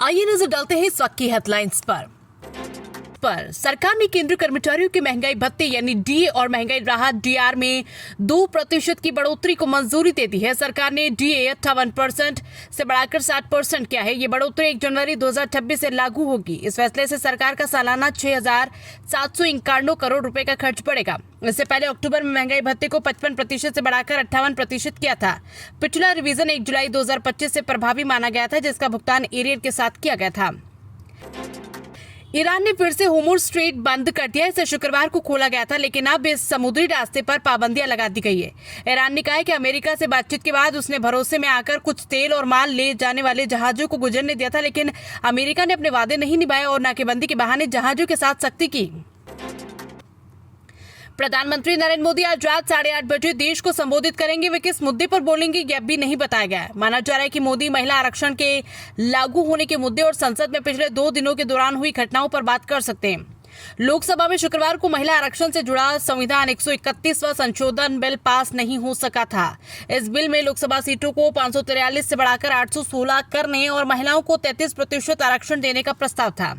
आइए नजर डालते हैं इस वक्त की हेडलाइंस पर सरकार ने केंद्रीय कर्मचारियों के महंगाई भत्ते यानी डीए और महंगाई राहत डीआर में 2% की बढ़ोतरी को मंजूरी दे दी है। सरकार ने डीए 58% से बढ़ाकर 60% किया है। ये बढ़ोतरी 1 जनवरी 2026 से लागू होगी। इस फैसले से सरकार का सालाना 6,751 करोड़ रुपए का खर्च पड़ेगा। इससे पहले अक्टूबर में महंगाई भत्ते को 55% से बढ़ाकर 58% किया था। पिछला रिवीजन 1 जुलाई 2025 से प्रभावी माना गया था, जिसका भुगतान एरियर के साथ किया गया था। ईरान ने फिर से होर्मुज़ स्ट्रेट बंद कर दिया। इसे शुक्रवार को खोला गया था, लेकिन अब इस समुद्री रास्ते पर पाबंदियां लगा दी गई है। ईरान ने कहा है कि अमेरिका से बातचीत के बाद उसने भरोसे में आकर कुछ तेल और माल ले जाने वाले जहाजों को गुजरने दिया था, लेकिन अमेरिका ने अपने वादे नहीं निभाए और नाकेबंदी के बहाने जहाजों के साथ सख्ती की। प्रधानमंत्री नरेंद्र मोदी आज रात 8:30 बजे देश को संबोधित करेंगे। वे किस मुद्दे पर बोलेंगे यह भी नहीं बताया गया है। माना जा रहा है कि मोदी महिला आरक्षण के लागू होने के मुद्दे और संसद में पिछले 2 दिनों के दौरान हुई घटनाओं पर बात कर सकते हैं। लोकसभा में शुक्रवार को महिला आरक्षण से जुड़ा संविधान 131वां संशोधन बिल पास नहीं हो सका था। इस बिल में लोकसभा सीटों को 543 से बढ़ाकर 816 करने और महिलाओं को 33% आरक्षण देने का प्रस्ताव था।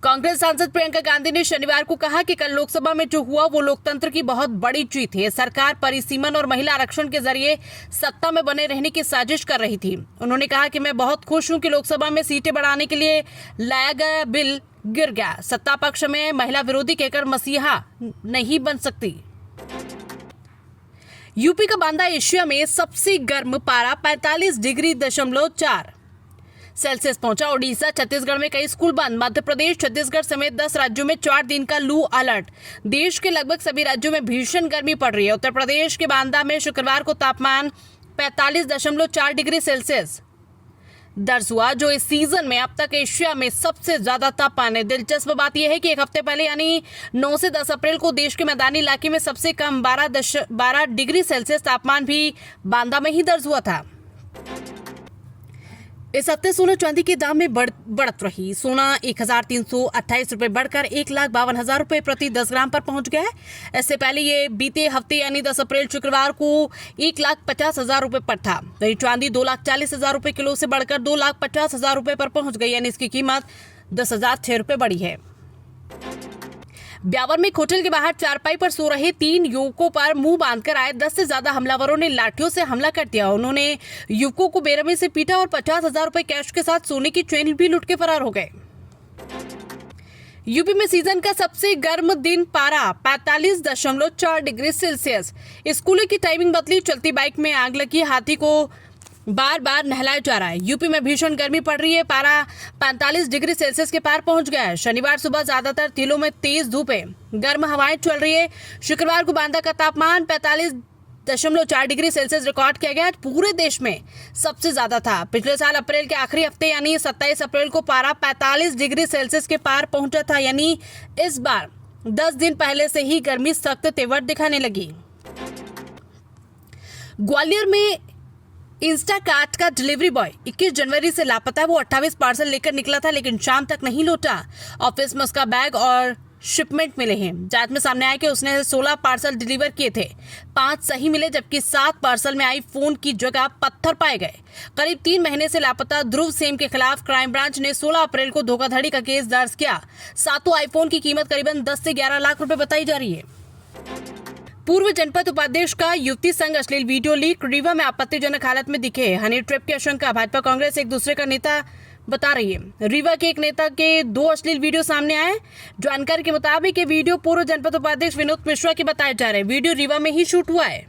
कांग्रेस सांसद प्रियंका गांधी ने शनिवार को कहा कि कल लोकसभा में जो हुआ वो लोकतंत्र की बहुत बड़ी जीत है। सरकार परिसीमन और महिला आरक्षण के जरिए सत्ता में बने रहने की साजिश कर रही थी। उन्होंने कहा कि मैं बहुत खुश हूं कि लोकसभा में सीटें बढ़ाने के लिए लाया गया बिल गिर गया। सत्ता पक्ष में महिला विरोधी कहकर मसीहा नहीं बन सकती। यूपी का बांदा एशिया में सबसे गर्म पारा 45.4 सेल्सियस पहुंचा। ओडिशा छत्तीसगढ़ में कई स्कूल बंद। मध्य प्रदेश छत्तीसगढ़ समेत 10 राज्यों में 4 दिन का लू अलर्ट। देश के लगभग सभी राज्यों में भीषण गर्मी पड़ रही है। उत्तर प्रदेश के बांदा में शुक्रवार को तापमान 45.4 डिग्री सेल्सियस दर्ज हुआ, जो इस सीजन में अब तक एशिया में सबसे ज्यादा तापमान है। दिलचस्प बात यह है कि एक हफ्ते पहले यानी 9 से 10 अप्रैल को देश के मैदानी इलाके में सबसे कम 12 डिग्री सेल्सियस तापमान भी बांदा में ही दर्ज हुआ था। इस हफ्ते सोना चांदी के दाम में बढ़त रही। सोना 1,328 रुपए बढ़कर 1,52,000 रुपए प्रति 10 ग्राम पर पहुंच गया है। इससे पहले ये बीते हफ्ते यानी 10 अप्रैल शुक्रवार को 1,50,000 रुपए पर था। वही चांदी 2,40,000 रुपए किलो से बढ़कर 2,50,000 रुपए पर पहुंच गई, यानी इसकी कीमत 10,006 रुपए बढ़ी है। ब्यावर में एक होटल के बाहर चारपाई पर सो रहे 3 युवकों पर मुंह बांधकर आए 10 से ज्यादा हमलावरों ने लाठियों से हमला कर दिया। उन्होंने युवकों को बेरहमी से पीटा और 50,000 रुपए कैश के साथ सोने की चेन भी लूट के फरार हो गए। यूपी में सीजन का सबसे गर्म दिन पारा 45.4 डिग्री सेल्सियस। स्कूलों की टाइमिंग बदली, चलती बाइक में आग लगी, हाथी को बार बार नहलाया जा रहा है। यूपी में भीषण गर्मी पड़ रही है। पारा 45 डिग्री सेल्सियस के पार पहुंच गया है। शनिवार सुबह ज्यादातर जिलों में तेज धूप है, गर्म हवाएं चल रही है। शुक्रवार को बांदा का तापमान 45.4 डिग्री सेल्सियस रिकॉर्ड किया गया, पूरे देश में सबसे ज्यादा था। पिछले साल अप्रैल के आखिरी हफ्ते यानी 27 अप्रैल को पारा 45 डिग्री सेल्सियस के पार पहुंचा था, यानी इस बार 10 दिन पहले से ही गर्मी सख्त तेवर दिखाने लगी। ग्वालियर में इंस्टाकार्ट का डिलीवरी बॉय 21 जनवरी से लापता है। वो 28 पार्सल लेकर निकला था, लेकिन शाम तक नहीं लौटा। ऑफिस में उसका बैग और शिपमेंट मिले हैं। जांच में सामने आया कि उसने 16 पार्सल डिलीवर किए थे। 5 सही मिले, जबकि 7 पार्सल में आईफोन की जगह पत्थर पाए गए। करीब 3 महीने से लापता ध्रुव सेम के खिलाफ क्राइम ब्रांच ने 16 अप्रैल को धोखाधड़ी का केस दर्ज किया। 7 आईफोन की कीमत करीबन 10 से 11 लाख रुपए बताई जा रही है। पूर्व जनपद उपाध्यक्ष का युवती संग अश्लील वीडियो लीक। रीवा में आपत्तिजनक हालत में दिखे हनी ट्रैप की आशंका। भाजपा कांग्रेस एक दूसरे का नेता बता रही है। रीवा के एक नेता के 2 अश्लील वीडियो सामने आए। जानकारी के मुताबिक ये वीडियो पूर्व जनपद उपाध्यक्ष विनोद मिश्रा के बताए जा रहे हैं। वीडियो रीवा में ही शूट हुआ है।